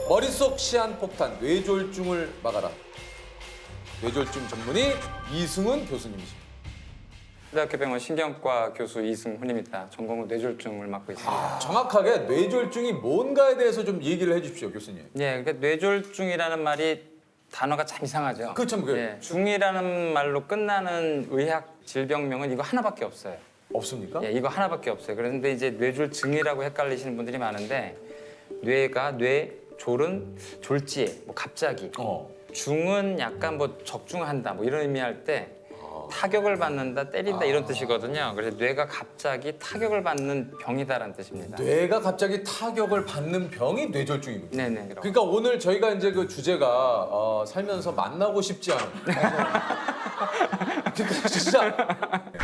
머릿속 시한폭탄, 뇌졸중을 막아라. 뇌졸중 전문의 이승훈 교수님이십니다. 대학교병원 신경과 교수 이승훈입니다. 전공은 뇌졸중을 맡고 있습니다. 정확하게 뇌졸중이 뭔가에 대해서 좀 얘기를 해주십시오, 교수님. 예, 그러니까 뇌졸중이라는 말이 단어가 참 이상하죠. 그렇죠, 예, 중이라는 말로 끝나는 의학 질병명은 이거 하나밖에 없어요. 없습니까? 예, 이거 하나밖에 없어요. 그런데 이제 뇌졸중이라고 헷갈리시는 분들이 많은데 뇌가 뇌졸은 졸지에 뭐 갑자기 중은 약간 뭐 적중한다 뭐 이런 의미할 때 타격을 받는다 때린다 이런 뜻이거든요. 그래서 뇌가 갑자기 타격을 받는 병이다라는 뜻입니다. 뇌가 갑자기 타격을 받는 병이 뇌졸중이거든요. 네네. 그러니까 오늘 저희가 이제 그 주제가 살면서 만나고 싶지 않은. 그러니까 진짜.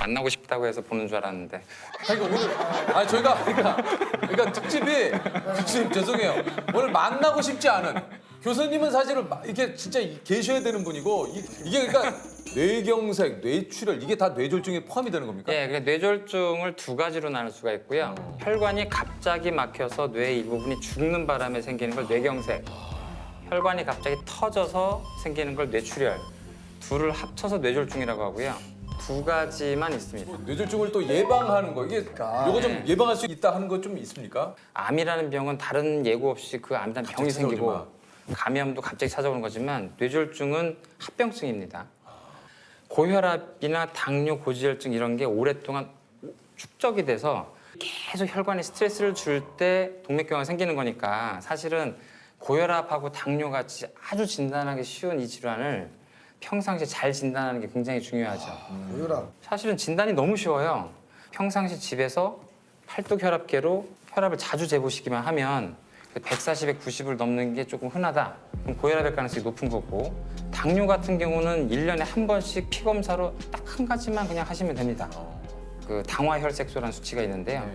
만나고 싶다고 해서 보는 줄 알았는데. 그러니까 오늘 저희가 그러니까 특집이 교수님 죄송해요. 오늘 만나고 싶지 않은 교수님은 사실은 이게 진짜 계셔야 되는 분이고 이게 그러니까 뇌경색, 뇌출혈 이게 다 뇌졸중에 포함이 되는 겁니까? 예, 뇌졸중을 두 가지로 나눌 수가 있고요. 혈관이 갑자기 막혀서 뇌의 일부분이 죽는 바람에 생기는 걸 뇌경색, 혈관이 갑자기 터져서 생기는 걸 뇌출혈, 둘을 합쳐서 뇌졸중이라고 하고요. 두 가지만 있습니다. 뇌졸중을 또 예방하는 거 이게 요거 좀 예방할 수 있다 하는 거 좀 있습니까? 암이라는 병은 다른 예고 없이 그 암이라는 병이 생기고 감염도 갑자기 찾아오는 거지만 뇌졸중은 합병증입니다. 고혈압이나 당뇨, 고지혈증 이런 게 오랫동안 축적이 돼서 계속 혈관에 스트레스를 줄 때 동맥경화가 생기는 거니까 사실은 고혈압하고 당뇨 같이 아주 진단하기 쉬운 이 질환을 평상시에 잘 진단하는 게 굉장히 중요하죠. 고혈압. 사실은 진단이 너무 쉬워요. 평상시 집에서 팔뚝혈압계로 혈압을 자주 재보시기만 하면 140에 90을 넘는 게 조금 흔하다. 그럼 고혈압일 가능성이 높은 거고 당뇨 같은 경우는 1년에 한 번씩 피검사로 딱 한 가지만 그냥 하시면 됩니다. 그 당화혈색소라는 수치가 있는데요.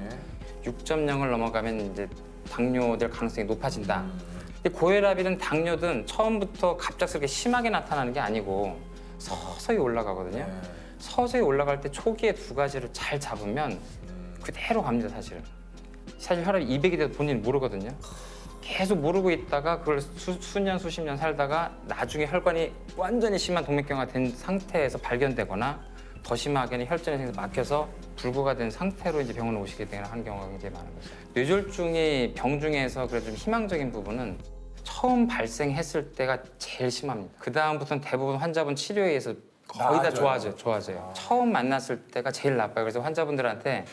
6.0을 넘어가면 이제 당뇨될 가능성이 높아진다. 근데 고혈압이든 당뇨든 처음부터 갑작스럽게 심하게 나타나는 게 아니고 서서히 올라가거든요. 서서히 올라갈 때 초기에 두 가지를 잘 잡으면 그대로 갑니다, 사실은. 사실 혈압이 200이 돼도 본인은 모르거든요. 계속 모르고 있다가 그걸 수년, 수십 년 살다가 나중에 혈관이 완전히 심한 동맥경화가 된 상태에서 발견되거나 더 심하게는 혈전이 생겨서 막혀서 불구가 된 상태로 이제 병원에 오시게 되는 경우가 굉장히 많은 거죠. 뇌졸중이 병 중에서 그래도 좀 희망적인 부분은 처음 발생했을 때가 제일 심합니다. 그 다음부터는 대부분 환자분 치료에 의해서 거의 다 좋아져요. 처음 만났을 때가 제일 나빠요. 그래서 환자분들한테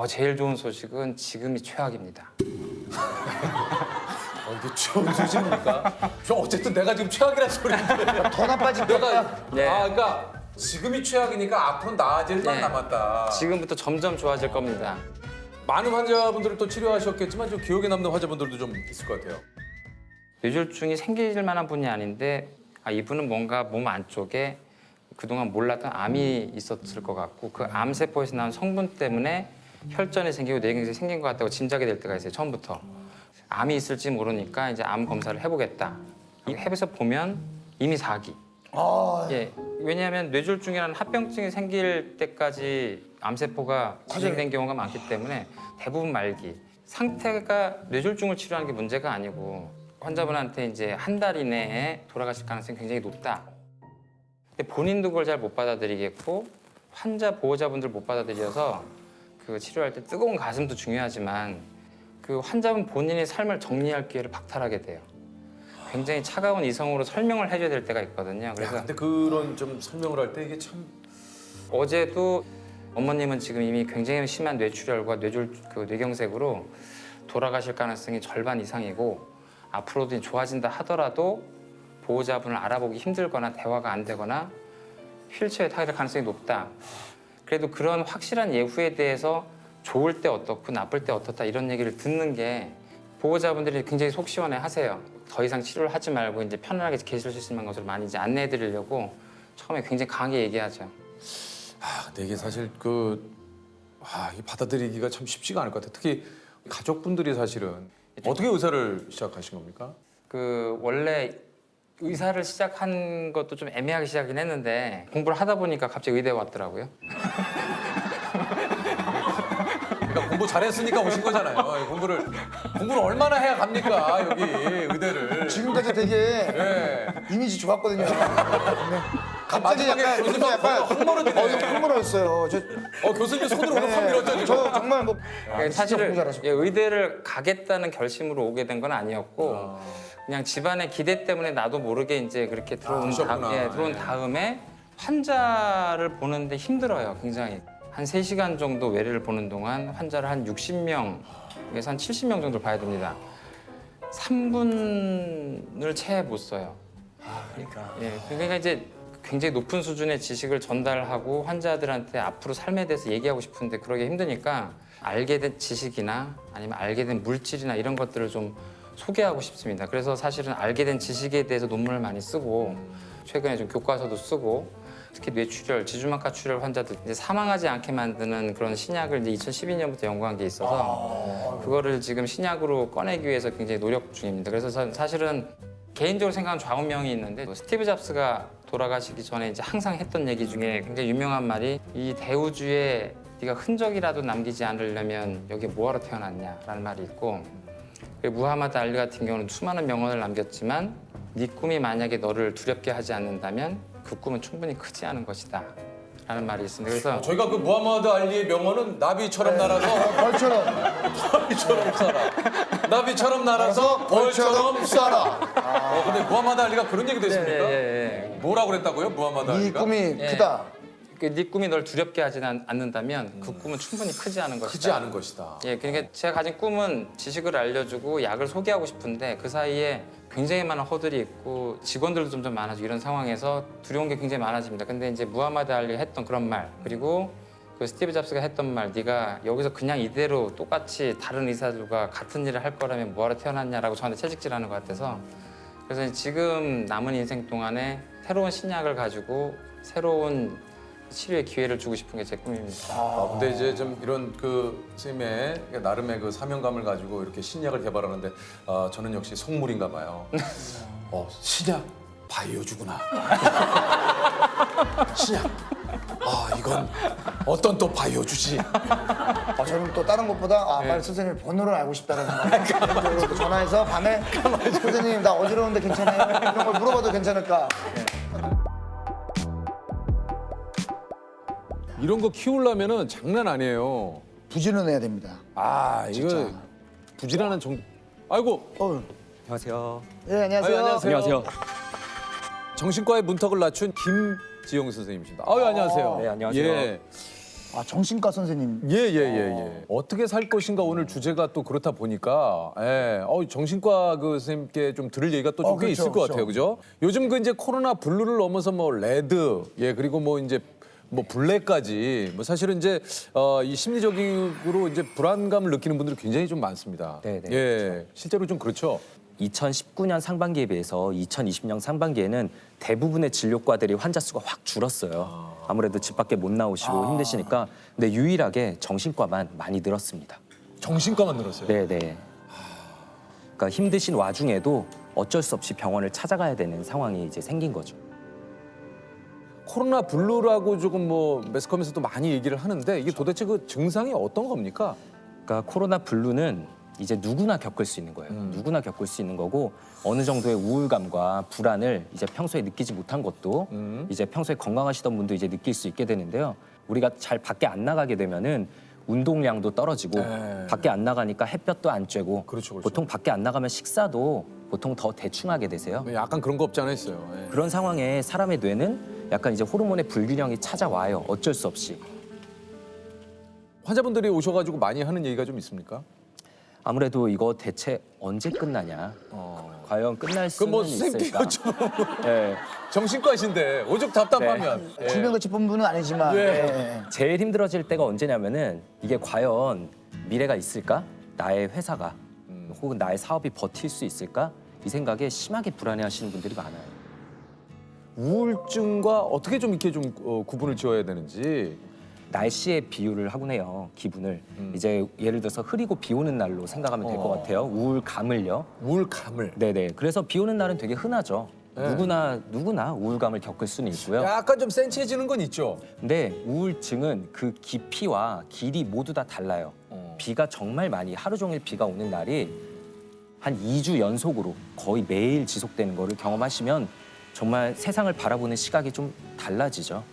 제일 좋은 소식은 지금이 최악입니다. 이게 좋은 소식입니까? 어쨌든 내가 지금 최악이라는 소리인데 더 나빠질 내가 네. 그러니까 지금이 최악이니까 앞으로 나아질 만 네. 남았다. 지금부터 점점 좋아질 겁니다. 많은 환자분들을 또 치료하셨겠지만 좀 기억에 남는 환자분들도 좀 있을 것 같아요. 뇌졸중이 생길 만한 분이 아닌데 이분은 뭔가 몸 안쪽에 그동안 몰랐던 암이 있었을 것 같고 그 암세포에서 나온 성분 때문에 혈전이 생기고 뇌경색이 생긴 것 같다고 짐작이 될 때가 있어요. 처음부터. 암이 있을지 모르니까 이제 암 검사를 해보겠다. 이 해서 보면 이미 4기. 예, 왜냐하면 뇌졸중이라는 합병증이 생길 때까지 암세포가 진행된 경우가 많기 때문에 대부분 말기. 상태가 뇌졸중을 치료하는 게 문제가 아니고 환자분한테 이제 한 달 이내에 돌아가실 가능성이 굉장히 높다. 근데 본인도 그걸 잘 못 받아들이겠고 환자 보호자분들 못 받아들여서 그 치료할 때 뜨거운 가슴도 중요하지만 그 환자분 본인의 삶을 정리할 기회를 박탈하게 돼요. 굉장히 차가운 이성으로 설명을 해줘야 될 때가 있거든요. 그래서 근데 그런 좀 설명을 할 때 이게 참 어제도 어머님은 지금 이미 굉장히 심한 뇌출혈과 뇌경색으로 돌아가실 가능성이 절반 이상이고 앞으로도 좋아진다 하더라도 보호자분을 알아보기 힘들거나 대화가 안 되거나 휠체어에 타게 될 가능성이 높다. 그래도 그런 확실한 예후에 대해서 좋을 때 어떻고 나쁠 때 어떻다 이런 얘기를 듣는 게 보호자분들이 굉장히 속 시원해 하세요. 더 이상 치료를 하지 말고 이제 편안하게 계실 수 있는 것을 많이 이제 안내해 드리려고 처음에 굉장히 강하게 얘기하죠. 근데 이게 사실 이 받아들이기가 참 쉽지가 않을 것 같아요. 특히 가족분들이 사실은 어떻게 의사를 시작하신 겁니까? 원래 의사를 시작한 것도 좀 애매하게 시작이긴 했는데 공부를 하다 보니까 갑자기 의대에 왔더라고요. 그러니까 공부 잘했으니까 오신 거잖아요. 공부를 얼마나 해야 갑니까 여기 의대를. 되게 예. 이미지 좋았거든요. 근데 갑자기 마지막에 약간 교수님 흥얼어지네. 흥얼어졌어요. 교수님 손으로 오늘 확 밀었죠 지금. 저 정말 뭐 사실은 공부 잘하셨고. 의대를 가겠다는 결심으로 오게 된 건 아니었고 그냥 집안의 기대 때문에 나도 모르게 이제 그렇게 그러셨구나. 들어온 다음에 환자를 보는데 힘들어요, 굉장히. 한 3시간 정도 외래를 보는 동안 환자를 한 60명에서 한 70명 정도 봐야 됩니다. 3분을 채 못 써요. 그러니까 이제 굉장히 높은 수준의 지식을 전달하고 환자들한테 앞으로 삶에 대해서 얘기하고 싶은데 그러기 힘드니까 알게 된 지식이나 아니면 알게 된 물질이나 이런 것들을 좀 소개하고 싶습니다. 그래서 사실은 알게 된 지식에 대해서 논문을 많이 쓰고 최근에 좀 교과서도 쓰고 특히 뇌출혈, 지주막하 출혈 환자들 이제 사망하지 않게 만드는 그런 신약을 이제 2012년부터 연구한 게 있어서 그거를 지금 신약으로 꺼내기 위해서 굉장히 노력 중입니다. 그래서 사실은 개인적으로 생각하는 좌우명이 있는데 스티브 잡스가 돌아가시기 전에 이제 항상 했던 얘기 중에 굉장히 유명한 말이 이 대우주에 네가 흔적이라도 남기지 않으려면 여기 뭐하러 태어났냐라는 말이 있고 무하마드 알리 같은 경우는 수많은 명언을 남겼지만 네 꿈이 만약에 너를 두렵게 하지 않는다면 그 꿈은 충분히 크지 않은 것이다 라는 말이 있습니다. 그래서 저희가 그 무하마드 알리의 명언은 나비처럼 날아서 벌처럼 벌처럼 살아. 나비처럼 날아서 벌처럼 살아. 근데 무하마드 알리가 그런 얘기도 했습니까? 뭐라고 그랬다고요? 무하마드 이 알리가? 꿈이 크다. 네 꿈이 널 두렵게 하지 않는다면 그 꿈은 충분히 크지 않은 것이다. 크지 않은 것이다. 그러니까 제가 가진 꿈은 지식을 알려주고 약을 소개하고 싶은데 그 사이에 굉장히 많은 허들이 있고 직원들도 점점 많아지고 이런 상황에서 두려운 게 굉장히 많아집니다. 근데 이제 무하마드 알리가 했던 그런 말 그리고 그 스티브 잡스가 했던 말 네가 여기서 그냥 이대로 똑같이 다른 의사들과 같은 일을 할 거라면 뭐하러 태어났냐라고 저한테 채찍질하는 것 같아서 그래서 지금 남은 인생 동안에 새로운 신약을 가지고 새로운 치료의 기회를 주고 싶은 게 제 꿈입니다. 근데 이제 좀 이런 그 선생님의 나름의 그 사명감을 가지고 이렇게 신약을 개발하는데 저는 역시 속물인가 봐요. 신약 바이오주구나. 신약. 이건 어떤 또 바이오주지. 저는 또 다른 것보다 빨리 선생님 번호를 알고 싶다는 생각이 전화해서 밤에 선생님 나 어지러운데 괜찮아요? 이런 걸 물어봐도 괜찮을까? 이런 거 키우려면은 장난 아니에요. 부지런해야 됩니다. 이거 진짜. 부지런한 정. 아이고. 안녕하세요. 네, 안녕하세요. 안녕하세요. 정신과의 문턱을 낮춘 김지영 선생님이십니다. 안녕하세요. 네, 안녕하세요. 예. 정신과 선생님. 예. 어떻게 살 것인가 오늘 주제가 또 그렇다 보니까 정신과 그 선생님께 좀 들을 얘기가 또 좀 꽤 그렇죠, 있을 것 그렇죠. 같아요, 그죠? 요즘 그 이제 코로나 블루를 넘어서 뭐 레드, 그리고 뭐 이제 뭐 블랙까지 뭐 사실은 이제 이 심리적으로 이제 불안감을 느끼는 분들이 굉장히 좀 많습니다. 네, 실제로 좀 그렇죠. 2019년 상반기에 비해서 2020년 상반기에는 대부분의 진료과들이 환자 수가 확 줄었어요. 아무래도 집 밖에 못 나오시고 힘드시니까. 근데 유일하게 정신과만 많이 늘었습니다. 정신과만 늘었어요. 네네. 그러니까 힘드신 와중에도 어쩔 수 없이 병원을 찾아가야 되는 상황이 이제 생긴 거죠. 코로나 블루라고 조금 뭐 매스컴에서도 많이 얘기를 하는데 이게 도대체 그 증상이 어떤 겁니까? 그러니까 코로나 블루는 이제 누구나 겪을 수 있는 거예요. 누구나 겪을 수 있는 거고 어느 정도의 우울감과 불안을 이제 평소에 느끼지 못한 것도 이제 평소에 건강하시던 분도 이제 느낄 수 있게 되는데요. 우리가 잘 밖에 안 나가게 되면은 운동량도 떨어지고 밖에 안 나가니까 햇볕도 안 쬐고 그렇죠. 보통 밖에 안 나가면 식사도 보통 더 대충 하게 되세요. 약간 그런 거 없지 않아 있어요. 그런 상황에 사람의 뇌는 약간 이제 호르몬의 불균형이 찾아와요. 어쩔 수 없이. 환자분들이 오셔가지고 많이 하는 얘기가 좀 있습니까? 아무래도 이거 대체 언제 끝나냐? 과연 끝날 수는 뭐 선생님께 있을까? 네. 정신과이신데 오죽 답답하면. 주변같이 본 분은 아니지만. 제일 힘들어질 때가 언제냐면은 이게 과연 미래가 있을까? 나의 회사가 혹은 나의 사업이 버틸 수 있을까? 이 생각에 심하게 불안해하시는 분들이 많아요. 우울증과 어떻게 좀 이렇게 좀 구분을 지어야 되는지. 날씨에 비유를 하곤 해요. 기분을 이제 예를 들어서 흐리고 비 오는 날로 생각하면 될 것 같아요. 우울감을요. 우울감을. 네네. 그래서 비 오는 날은 되게 흔하죠. 네. 누구나 우울감을 겪을 수는 있고요. 약간 좀 센치해지는 건 있죠. 근데 우울증은 그 깊이와 길이 모두 다 달라요. 비가 정말 많이 하루 종일 비가 오는 날이 한 2주 연속으로 거의 매일 지속되는 거를 경험하시면 정말 세상을 바라보는 시각이 좀 달라지죠.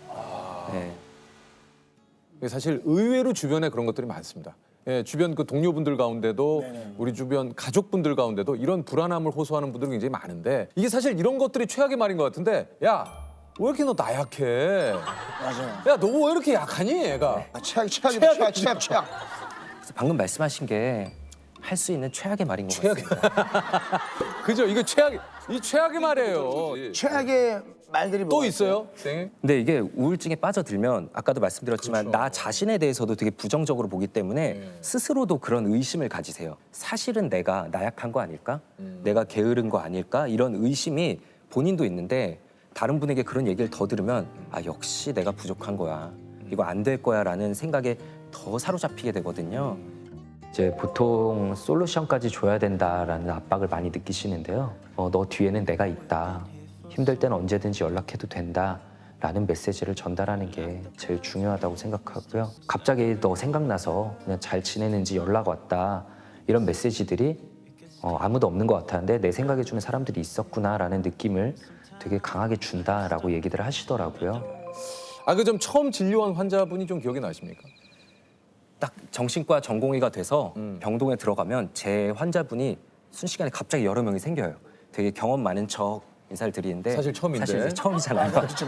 네. 사실 의외로 주변에 그런 것들이 많습니다. 예, 주변 그 동료분들 가운데도 우리 주변 가족분들 가운데도 이런 불안함을 호소하는 분들이 굉장히 많은데 이게 사실 이런 것들이 최악의 말인 것 같은데 야, 왜 이렇게 너 나약해? 맞아요. 야, 너 왜 이렇게 약하니, 얘가? 아, 최악이다, 최악. 그래서 방금 말씀하신 게 할 수 있는 최악의 말인 것 같습니다. 그죠? 이거 이 최악의 말이에요. 최악의 말들이 또 뭐가 있어요? 네. 근데 이게 우울증에 빠져들면 아까도 말씀드렸지만 그렇죠. 나 자신에 대해서도 되게 부정적으로 보기 때문에 스스로도 그런 의심을 가지세요. 사실은 내가 나약한 거 아닐까? 내가 게으른 거 아닐까? 이런 의심이 본인도 있는데 다른 분에게 그런 얘기를 더 들으면 아 역시 내가 부족한 거야. 이거 안 될 거야라는 생각에 더 사로잡히게 되거든요. 이제 보통 솔루션까지 줘야 된다라는 압박을 많이 느끼시는데요. 너 뒤에는 내가 있다. 힘들 땐 언제든지 연락해도 된다라는 메시지를 전달하는 게 제일 중요하다고 생각하고요. 갑자기 너 생각나서 그냥 잘 지내는지 연락 왔다. 이런 메시지들이 아무도 없는 것 같았는데 내 생각해주는 사람들이 있었구나라는 느낌을 되게 강하게 준다라고 얘기들 하시더라고요. 아, 그 좀 처음 진료한 환자분이 좀 기억이 나십니까? 딱 정신과 전공의가 돼서 병동에 들어가면 제 환자분이 순식간에 갑자기 여러 명이 생겨요. 되게 경험 많은 척 인사를 드리는데 사실 처음인데. 사실 이제 처음이잖아요. 그렇죠.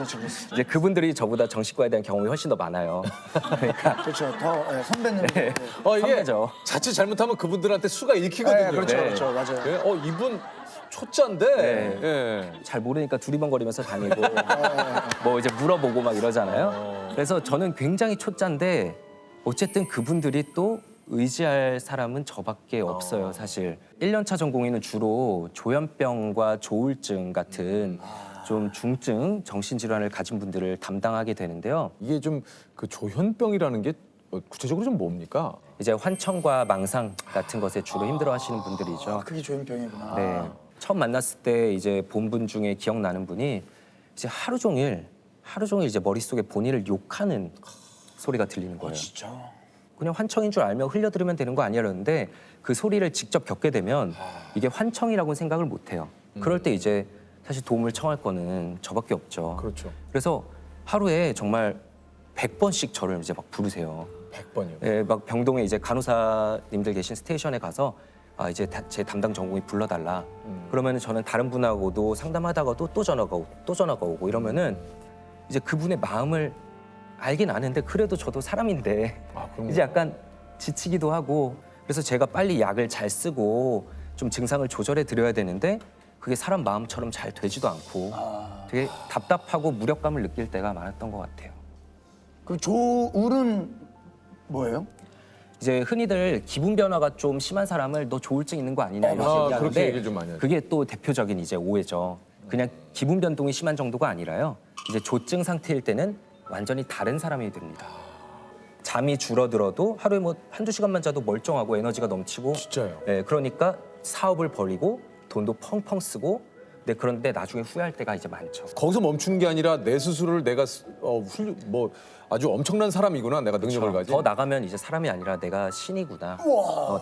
이제 그분들이 저보다 정신과에 대한 경험이 훨씬 더 많아요. 그러니까 그렇죠. 더 선배님. 네. 이게 선배죠. 자칫 잘못하면 그분들한테 수가 읽히거든요. 그렇죠, 네. 그렇죠, 맞아요. 예, 이분 초짜인데. 네. 예. 잘 모르니까 두리번거리면서 다니고 뭐 이제 물어보고 막 이러잖아요. 그래서 저는 굉장히 초짜인데 어쨌든 그분들이 또 의지할 사람은 저밖에 없어요, 사실. 1년차 전공의는 주로 조현병과 조울증 같은 좀 중증 정신질환을 가진 분들을 담당하게 되는데요. 이게 좀 그 조현병이라는 게 구체적으로 좀 뭡니까? 이제 환청과 망상 같은 것에 주로 힘들어하시는 분들이죠. 그게 조현병이구나. 네. 처음 만났을 때 이제 본 분 중에 기억나는 분이 이제 하루 종일 이제 머릿속에 본인을 욕하는 소리가 들리는 거예요. 진짜. 그냥 환청인 줄 알면 흘려들으면 되는 거 아니라는데 그 소리를 직접 겪게 되면 이게 환청이라고 생각을 못 해요. 그럴 때 이제 사실 도움을 청할 거는 저밖에 없죠. 그렇죠. 그래서 하루에 정말 100번씩 저를 이제 막 부르세요. 100번이요. 예, 막 병동에 이제 간호사님들 계신 스테이션에 가서 아 이제 제 담당 전공이 불러달라. 그러면은 저는 다른 분하고도 상담하다가도 또 전화가 오고 이러면은 이제 그분의 마음을 알긴 아는데 그래도 저도 사람인데 그럼요. 이제 약간 지치기도 하고 그래서 제가 빨리 약을 잘 쓰고 좀 증상을 조절해 드려야 되는데 그게 사람 마음처럼 잘 되지도 않고 되게 답답하고 무력감을 느낄 때가 많았던 것 같아요. 그 조울은 뭐예요? 이제 흔히들 기분 변화가 좀 심한 사람을 너 조울증 있는 거 아니냐 이렇게 얘기하는데 그렇게 얘기를 좀 많이 하죠. 그게 또 대표적인 이제 오해죠. 그냥 기분 변동이 심한 정도가 아니라요. 이제 조증 상태일 때는 완전히 다른 사람이 됩니다. 잠이 줄어들어도 하루에 뭐 한두 시간만 자도 멀쩡하고 에너지가 넘치고 진짜요? 네, 그러니까 사업을 벌이고 돈도 펑펑 쓰고 네, 그런데 나중에 후회할 때가 이제 많죠. 거기서 멈추는 게 아니라 내 스스로를 내가 아주 엄청난 사람이구나, 내가 능력을 가진. 더 나가면 이제 사람이 아니라 내가 신이구나,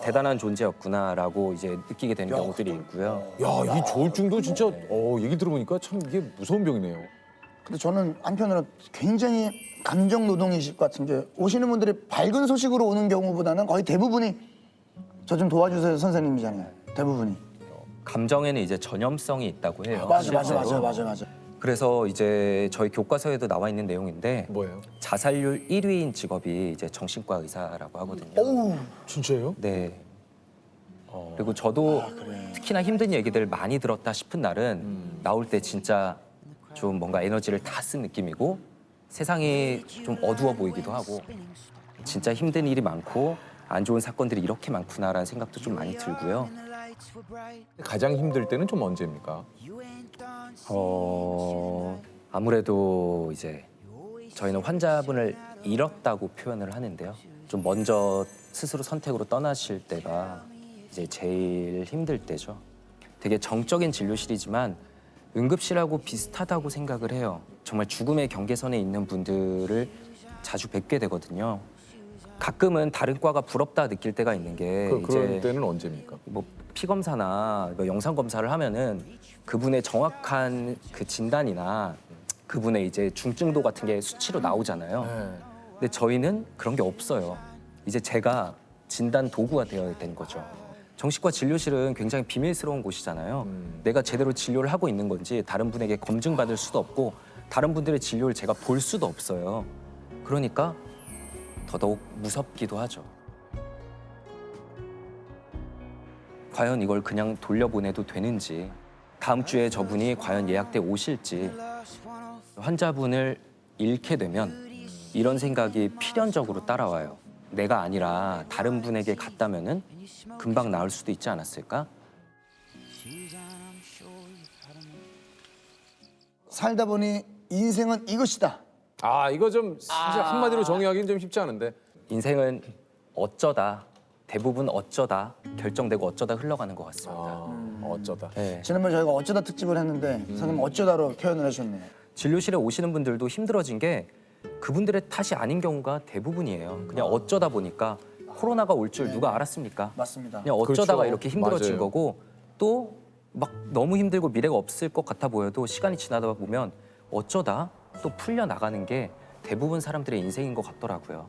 대단한 존재였구나라고 이제 느끼게 되는 경우들이 있고요. 야, 이 조울증도 진짜 얘기 들어보니까 참 이게 무서운 병이네요. 근데 저는 한편으로 굉장히 감정 노동이실 것 같은 게 오시는 분들이 밝은 소식으로 오는 경우보다는 거의 대부분이 저 좀 도와주세요 선생님이잖아요. 대부분이. 감정에는 이제 전염성이 있다고 해요. 맞아. 실제로. 그래서 이제 저희 교과서에도 나와 있는 내용인데 뭐예요? 자살률 1위인 직업이 이제 정신과 의사라고 하거든요. 오우. 진짜요? 네. 그리고 저도 특히나 힘든 얘기들 많이 들었다 싶은 날은 나올 때 진짜 좀 뭔가 에너지를 다 쓴 느낌이고 세상이 좀 어두워 보이기도 하고 진짜 힘든 일이 많고 안 좋은 사건들이 이렇게 많구나라는 생각도 좀 많이 들고요. 가장 힘들 때는 좀 언제입니까? 아무래도 이제 저희는 환자분을 잃었다고 표현을 하는데요. 좀 먼저 스스로 선택으로 떠나실 때가 이제 제일 힘들 때죠. 되게 정적인 진료실이지만 응급실하고 비슷하다고 생각을 해요. 정말 죽음의 경계선에 있는 분들을 자주 뵙게 되거든요. 가끔은 다른 과가 부럽다 느낄 때가 있는 게 그럴 이제 때는 언제입니까? 뭐 피 검사나 뭐 영상 검사를 하면은 그분의 정확한 그 진단이나 그분의 이제 중증도 같은 게 수치로 나오잖아요. 네. 근데 저희는 그런 게 없어요. 이제 제가 진단 도구가 되어야 되는 거죠. 정신과 진료실은 굉장히 비밀스러운 곳이잖아요. 내가 제대로 진료를 하고 있는 건지 다른 분에게 검증받을 수도 없고 다른 분들의 진료를 제가 볼 수도 없어요. 그러니까 더더욱 무섭기도 하죠. 과연 이걸 그냥 돌려보내도 되는지, 다음 주에 저분이 과연 예약돼 오실지, 환자분을 잃게 되면 이런 생각이 필연적으로 따라와요. 내가 아니라 다른 분에게 갔다면은 금방 나을 수도 있지 않았을까? 살다 보니 인생은 이것이다. 아 이거 좀 진짜 한마디로 정의하기는 좀 쉽지 않은데. 인생은 어쩌다, 대부분 어쩌다 결정되고 어쩌다 흘러가는 것 같습니다. 어쩌다. 네. 지난번에 저희가 어쩌다 특집을 했는데 선생님 어쩌다로 표현을 해주셨네요. 진료실에 오시는 분들도 힘들어진 게 그분들의 탓이 아닌 경우가 대부분이에요. 그냥 어쩌다 보니까 코로나가 올 줄 누가 알았습니까? 맞습니다. 그냥 어쩌다가 그렇죠. 이렇게 힘들어진 맞아요. 거고 또 막 너무 힘들고 미래가 없을 것 같아 보여도 시간이 지나다 보면 어쩌다 또 풀려 나가는 게 대부분 사람들의 인생인 것 같더라고요.